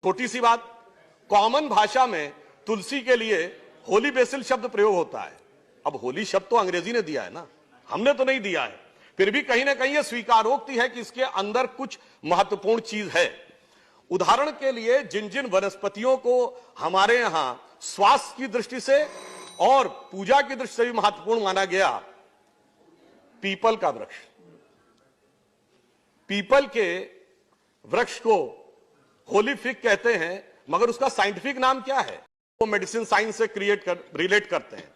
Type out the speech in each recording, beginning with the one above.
छोटी सी बात, कॉमन भाषा में तुलसी के लिए होली बेसिल शब्द प्रयोग होता है। अब होली शब्द तो अंग्रेजी ने दिया है ना, हमने तो नहीं दिया है। फिर भी कहीं ना कहीं यह स्वीकारोक्ति है कि इसके अंदर कुछ महत्वपूर्ण चीज है। उदाहरण के लिए जिन जिन वनस्पतियों को हमारे यहां स्वास्थ्य की दृष्टि से और पूजा की दृष्टि से भी महत्वपूर्ण माना गया, पीपल का वृक्ष, पीपल के वृक्ष को होली फिग कहते हैं, मगर उसका साइंटिफिक नाम क्या है? वो मेडिसिन साइंस से रिलेट करते हैं।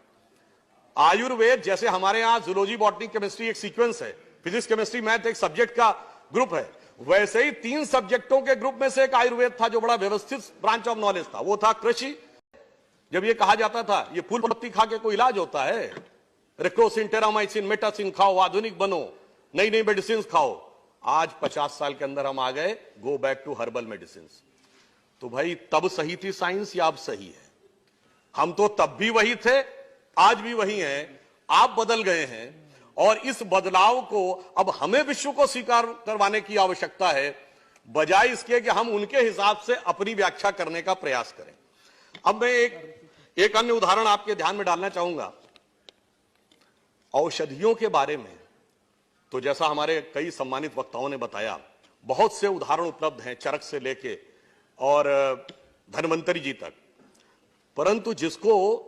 आयुर्वेद जैसे हमारे यहां जूलॉजी, बॉटनी, केमिस्ट्री एक सीक्वेंस है, फिजिक्स, केमिस्ट्री, मैथ एक सब्जेक्ट का ग्रुप है, वैसे ही 3 सब्जेक्टों के ग्रुप में से एक आयुर्वेद था जो बड़ा व्यवस्थित ब्रांच ऑफ नॉलेज था, वो था कृषि। जब ये कहा जाता था ये फूल पत्ती खा के कोई इलाज होता है, रेक्रोसिन, टेरामाइसिन, मेटासिन खाओ, आधुनिक बनो, नई नई मेडिसिन खाओ। आज 50 साल के अंदर हम आ गए go back to herbal medicine. तो भाई तब सही थी साइंस या अब सही है? हम तो तब भी वही थे, आज भी वही हैं, आप बदल गए हैं और इस बदलाव को अब हमें विश्व को स्वीकार करवाने की आवश्यकता है, बजाय इसके कि हम उनके हिसाब से अपनी व्याख्या करने का प्रयास करें। अब मैं एक अन्य उदाहरण आपके ध्यान में डालना चाहूंगा औषधियों के बारे में। तो जैसा हमारे कई सम्मानित वक्ताओं ने बताया, बहुत से उदाहरण उपलब्ध हैं, चरक से लेके और धन्वंतरी जी तक, परंतु जिसको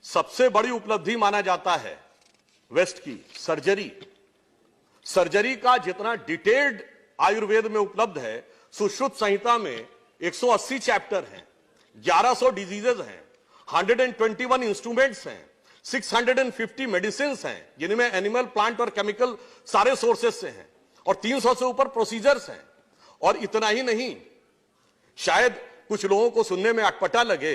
सबसे बड़ी उपलब्धि माना जाता है वेस्ट की, सर्जरी का जितना डिटेल्ड आयुर्वेद में उपलब्ध है, सुश्रुत संहिता में 180 चैप्टर हैं, 1100 डिजीजेज हैं, 121 इंस्ट्रूमेंट्स हैं, 650 मेडिसिन हैं, जिनमें एनिमल, प्लांट और केमिकल सारे सोर्सेस से हैं, और 300 से ऊपर प्रोसीजर्स हैं। और इतना ही नहीं, शायद कुछ लोगों को सुनने में अटपटा लगे,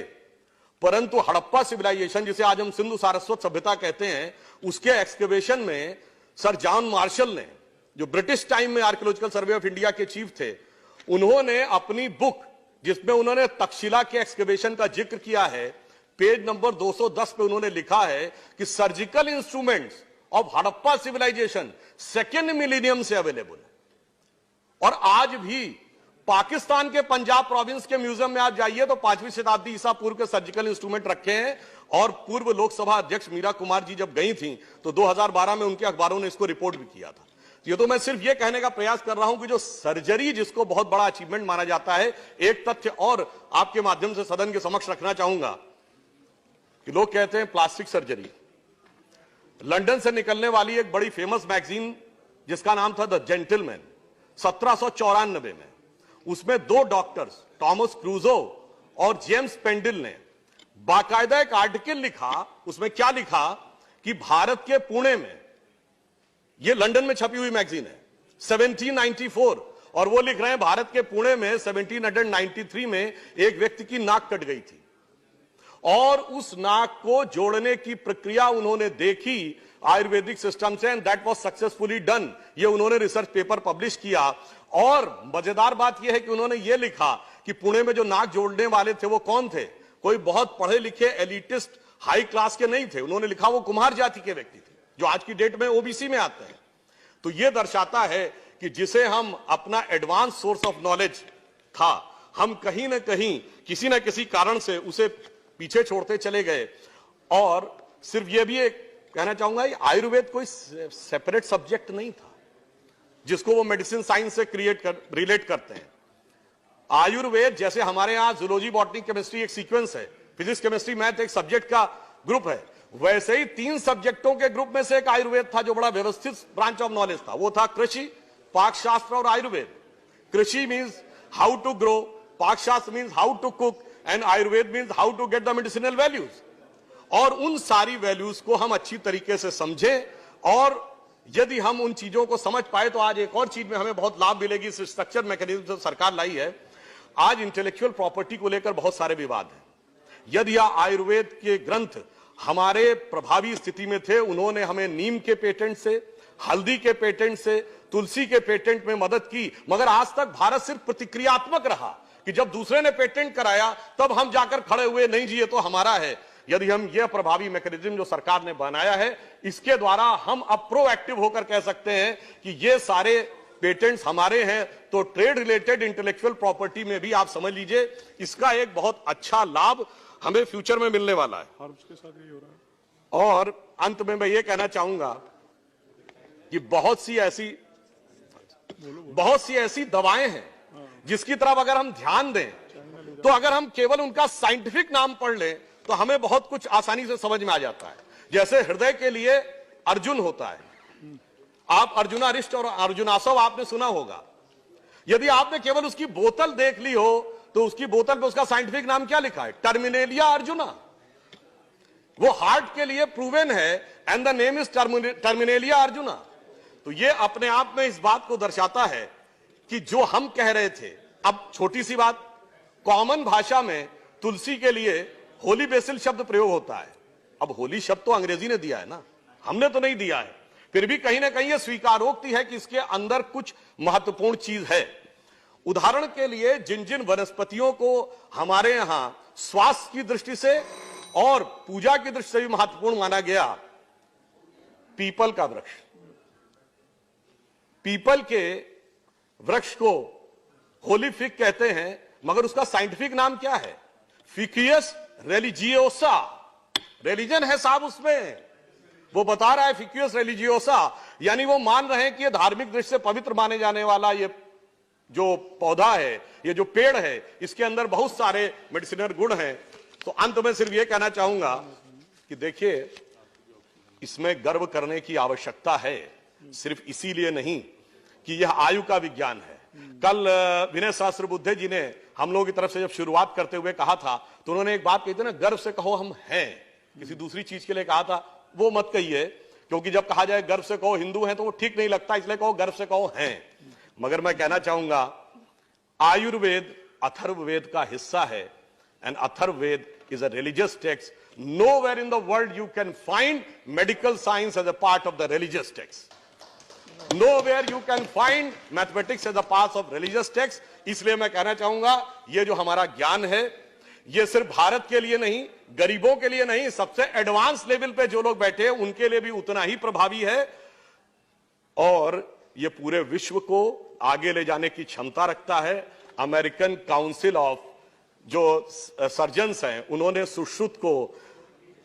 परंतु हड़प्पा सिविलाइजेशन, जिसे आज हम सिंधु सारस्वत सभ्यता कहते हैं, उसके एक्सकेवेशन में सर जॉन मार्शल ने, जो ब्रिटिश टाइम में आर्कियोलॉजिकल सर्वे ऑफ इंडिया के चीफ थे, उन्होंने अपनी बुक जिसमें उन्होंने तक्षशिला के एक्सकेवेशन का जिक्र किया है, पेज नंबर 210 पे उन्होंने लिखा है कि surgical instruments of Harappa civilisation 2nd millennium से अवेलेबल है। और आज भी पाकिस्तान के पंजाब प्रोविंस के म्यूजियम में आप जाइए तो 5वीं शताब्दी ईसा पूर्व के सर्जिकल इंस्ट्रूमेंट रखे हैं। और पूर्व लोकसभा अध्यक्ष मीरा कुमार जी जब गई थी तो 2012 में उनके अखबारों ने इसको रिपोर्ट भी किया था। ये तो मैं सिर्फ ये कहने का प्रयास कर रहा हूं कि जो सर्जरी, जिसको बहुत बड़ा अचीवमेंट माना जाता है, एक तथ्य और आपके माध्यम से सदन के समक्ष रखना चाहूंगा कि लोग कहते हैं प्लास्टिक सर्जरी। लंदन से निकलने वाली एक बड़ी फेमस मैगजीन जिसका नाम था द जेंटलमैन, 1794 में, उसमें 2 डॉक्टर्स टॉमस क्रूजो और जेम्स पेंडिल ने बाकायदा एक आर्टिकल लिखा। उसमें क्या लिखा कि भारत के पुणे में, यह लंदन में छपी हुई मैगजीन है, 1794, और वो लिख रहे हैं भारत के पुणे में 1793 में एक व्यक्ति की नाक कट गई थी और उस नाक को जोड़ने की प्रक्रिया उन्होंने देखी आयुर्वेदिक सिस्टम से, and that was successfully done. ये उन्होंने रिसर्च पेपर पब्लिश किया। और मजेदार बात यह है कि उन्होंने ये लिखा कि पुणे में जो नाक जोड़ने वाले थे वो कौन थे? कोई बहुत पढ़े लिखे एलिटिस्ट हाई क्लास के नहीं थे। उन्होंने लिखा वो कुम्हार जाति के व्यक्ति थे, जो आज की डेट में ओबीसी में आते हैं। तो यह दर्शाता है कि जिसे हम अपना एडवांस सोर्स ऑफ नॉलेज था, हम कहीं ना कहीं किसी ना किसी कारण से उसे पीछे छोड़ते चले गए। और सिर्फ यह भी एक कहना चाहूंगा, आयुर्वेद कोई सेपरेट सब्जेक्ट नहीं था जिसको वो मेडिसिन साइंस से रिलेट करते हैं। आयुर्वेद जैसे हमारे यहां जूलॉजी, बॉटनी, केमिस्ट्री एक सीक्वेंस है, फिजिक्स, केमिस्ट्री, मैथ एक सब्जेक्ट का ग्रुप है, वैसे ही 3 सब्जेक्टों के ग्रुप में से एक आयुर्वेद था जो बड़ा व्यवस्थित ब्रांच ऑफ नॉलेज था। वो था कृषि, पाकशास्त्र और आयुर्वेद। कृषि मीन्स हाउ टू ग्रो, पाकशास्त्र means how to cook, and Ayurveda means how to get the medicinal values. और उन सारी वैल्यूज को हम अच्छी तरीके से समझें, और यदि हम उन चीजों को समझ पाए तो आज एक और चीज में हमें बहुत लाभ मिलेगी। इस स्ट्रक्चर मैकेनिज्म जो सरकार लाई है, आज इंटेलेक्चुअल प्रॉपर्टी को लेकर बहुत सारे विवाद हैं। यदि आयुर्वेद के ग्रंथ हमारे प्रभावी स्थिति में थे, उन्होंने हमें नीम के पेटेंट से, हल्दी के पेटेंट से, तुलसी के पेटेंट में मदद की, मगर आज तक भारत सिर्फ प्रतिक्रियात्मक रहा कि जब दूसरे ने पेटेंट कराया तब हम जाकर खड़े हुए, नहीं जी ये तो हमारा है। यदि हम यह प्रभावी मैकेनिज्म जो सरकार ने बनाया है, इसके द्वारा हम अब प्रोएक्टिव होकर कह सकते हैं कि ये सारे पेटेंट्स हमारे हैं, तो ट्रेड रिलेटेड इंटेलेक्चुअल प्रॉपर्टी में भी आप समझ लीजिए इसका एक बहुत अच्छा लाभ हमें फ्यूचर में मिलने वाला है। के साथ यही हो रहा है। और अंत में मैं ये कहना चाहूंगा कि बहुत सी ऐसी दवाएं हैं जिसकी तरफ अगर हम ध्यान दें, तो अगर हम केवल उनका साइंटिफिक नाम पढ़ लें तो हमें बहुत कुछ आसानी से समझ में आ जाता है। जैसे हृदय के लिए अर्जुन होता है, आप अर्जुनारिष्ट और अर्जुनासव आपने सुना होगा। यदि आपने केवल उसकी बोतल देख ली हो तो उसकी बोतल पे उसका साइंटिफिक नाम क्या लिखा है? टर्मिनेलिया अर्जुना। वो हार्ट के लिए प्रूवन है and the name is Terminalia arjuna. तो ये अपने आप में इस बात को दर्शाता है कि जो हम कह रहे थे, अब छोटी सी बात, कॉमन भाषा में तुलसी के लिए होली बेसिल शब्द प्रयोग होता है। अब होली शब्द तो अंग्रेजी ने दिया है ना, हमने तो नहीं दिया है। फिर भी कहीं ना कहीं यह स्वीकारोक्ति है कि इसके अंदर कुछ महत्वपूर्ण चीज है। उदाहरण के लिए जिन जिन वनस्पतियों को हमारे यहां स्वास्थ्य की दृष्टि से और पूजा की दृष्टि से भी महत्वपूर्ण माना गया, पीपल का वृक्ष, पीपल के वृक्ष को होली फिग कहते हैं, मगर उसका साइंटिफिक नाम क्या है? फिकियस रिलीजियोसा। रिलीजन है साहब उसमें, वो बता रहा है फिकियस रिलीजियोसा, यानी वो मान रहे हैं कि ये धार्मिक दृष्टि से पवित्र माने जाने वाला ये जो पौधा है, ये जो पेड़ है, इसके अंदर बहुत सारे मेडिसिनल गुण हैं। तो अंत में सिर्फ ये कहना चाहूंगा कि देखिए, इसमें गर्व करने की आवश्यकता है, सिर्फ इसीलिए नहीं कि यह आयु का विज्ञान है। कल विनय सहस्त्र बुद्धे जी ने हम लोगों की तरफ से जब शुरुआत करते हुए कहा था, तो उन्होंने एक बात कही थी ना, गर्व से कहो हम हैं। किसी दूसरी चीज के लिए कहा था, वो मत कहिए, क्योंकि जब कहा जाए गर्व से कहो हिंदू हैं तो वो ठीक नहीं लगता, इसलिए कहो गर्व से कहो हैं। मगर मैं कहना चाहूंगा, आयुर्वेद अथर्ववेद का हिस्सा है, and Atharvaveda is a religious text. Nowhere in the world you can find medical science as a part of the religious text. Nowhere you can find mathematics as a part of religious text. इसलिए मैं कहना चाहूंगा, ये जो हमारा ज्ञान है, ये सिर्फ भारत के लिए नहीं, गरीबों के लिए नहीं, सबसे एडवांस लेवल पे जो लोग बैठे हैं उनके लिए भी उतना ही प्रभावी है, और ये पूरे विश्व को आगे ले जाने की क्षमता रखता है। अमेरिकन काउंसिल ऑफ जो सर्जन्स हैं, उन्होंने सुश्रुत को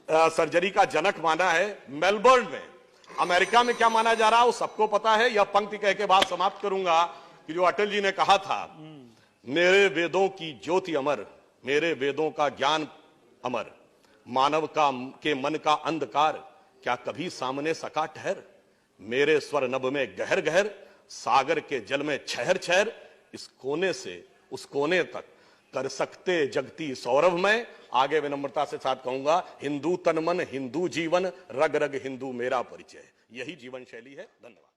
सर्जरी का जनक माना है। मेलबर्न में, अमेरिका में क्या माना जा रहा है वो सबको पता है। यह पंक्ति कह के बात समाप्त करूंगा कि जो अटल जी ने कहा था, मेरे वेदों की ज्योति अमर, मेरे वेदों का ज्ञान अमर, मानव के मन का अंधकार क्या कभी सामने सका ठहर, मेरे स्वर नभ में गहर गहर, सागर के जल में छहर छहर, इस कोने से उस कोने तक कर सकते जगती सौरभ में। आगे विनम्रता से साथ कहूंगा, हिंदू तन मन, हिंदू जीवन, रग रग हिंदू मेरा परिचय। यही जीवन शैली है। धन्यवाद।